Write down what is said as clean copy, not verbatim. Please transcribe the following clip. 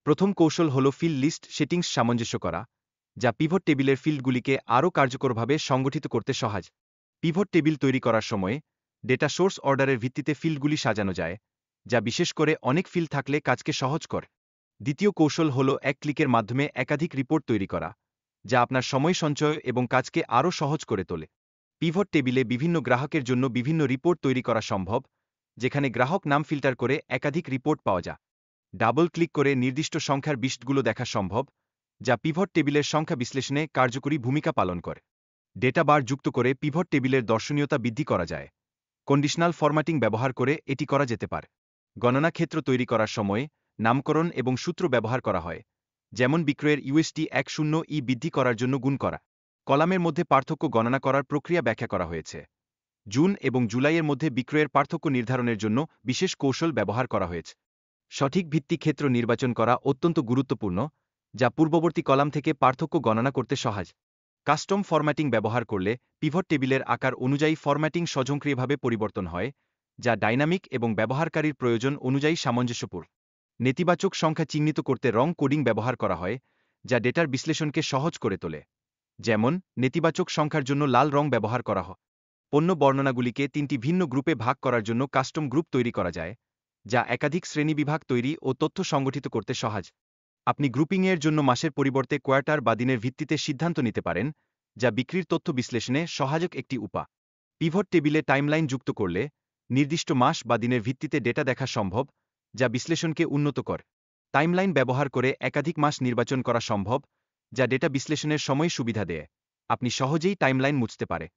প্রথম কৌশল হল ফিল্ড লিস্ট সেটিংস সামঞ্জস্য করা, যা পিভট টেবিলের ফিল্ডগুলিকে আরও কার্যকরভাবে সংগঠিত করতে সহায়। পিভট টেবিল তৈরি করার সময় ডেটা সোর্স অর্ডারের ভিত্তিতে ফিল্ডগুলি সাজানো যায়, যা বিশেষ করে অনেক ফিল্ড থাকলে কাজকে সহজ করে। দ্বিতীয় কৌশল হল এক ক্লিকের মাধ্যমে একাধিক রিপোর্ট তৈরি করা, যা আপনার সময় সঞ্চয় এবং কাজকে আরও সহজ করে তোলে। পিভট টেবিলে বিভিন্ন গ্রাহকের জন্য বিভিন্ন রিপোর্ট তৈরি করা সম্ভব, যেখানে গ্রাহক নাম ফিল্টার করে একাধিক রিপোর্ট পাওয়া যায়। ডাবল ক্লিক করে নির্দিষ্ট সংখ্যার বিশগুলো দেখা সম্ভব, যা পিভট টেবিলের সংখ্যা বিশ্লেষণে কার্যকরী ভূমিকা পালন করে। ডেটা বার যুক্ত করে পিভট টেবিলের দর্শনীয়তা বৃদ্ধি করা যায়। কন্ডিশনাল ফরম্যাটিং ব্যবহার করে এটি করা যেতে পারে। গণনা ক্ষেত্র তৈরি করার সময় নামকরণ এবং সূত্র ব্যবহার করা হয়, যেমন বিক্রয়ের ইউএসটি 10 বৃদ্ধি করার জন্য গুণ করা। কলামের মধ্যে পার্থক্য গণনা করার প্রক্রিয়া ব্যাখ্যা করা হয়েছে। জুন এবং জুলাইয়ের মধ্যে বিক্রয়ের পার্থক্য নির্ধারণের জন্য বিশেষ কৌশল ব্যবহার করা হয়েছে। সঠিক ভিত্তি ক্ষেত্র নির্বাচন করা অত্যন্ত গুরুত্বপূর্ণ, যা পূর্ববর্তী কলাম থেকে পার্থক্য গণনা করতে সহজ। কাস্টম ফরম্যাটিং ব্যবহার করলে পিভট টেবিলের আকার অনুযায়ী ফরম্যাটিং স্বয়ংক্রিয়ভাবে পরিবর্তন হয়, যা ডাইনামিক এবং ব্যবহারকারীর প্রয়োজন অনুযায়ী সামঞ্জস্যপূর্ণ। নেতিবাচক সংখ্যা চিহ্নিত করতে রং কোডিং ব্যবহার করা হয়, যা ডেটার বিশ্লেষণকে সহজ করে তোলে। যেমন, নেতিবাচক সংখ্যার জন্য লাল রং ব্যবহার করা হয়। পণ্য বর্ণনাগুলিকে 3টি ভিন্ন গ্রুপে ভাগ করার জন্য কাস্টম গ্রুপ তৈরি করা যায়, যা একাধিক শ্রেণীবিভাগ তৈরি ও তথ্য সংগঠিত করতে সহজ। আপনি গ্রুপিংয়ের জন্য মাসের পরিবর্তে কোয়ার্টার বা দিনের ভিত্তিতে সিদ্ধান্ত নিতে পারেন, যা বিক্রির তথ্য বিশ্লেষণে সহায়ক একটি উপায়। পিভট টেবিলে টাইমলাইন যুক্ত করলে নির্দিষ্ট মাস বা দিনের ভিত্তিতে ডেটা দেখা সম্ভব, যা বিশ্লেষণকে উন্নত করে। টাইমলাইন ব্যবহার করে একাধিক মাস নির্বাচন করা সম্ভব, যা ডেটা বিশ্লেষণের সময় সুবিধা দেয়। আপনি সহজেই টাইমলাইন মুছতে পারে।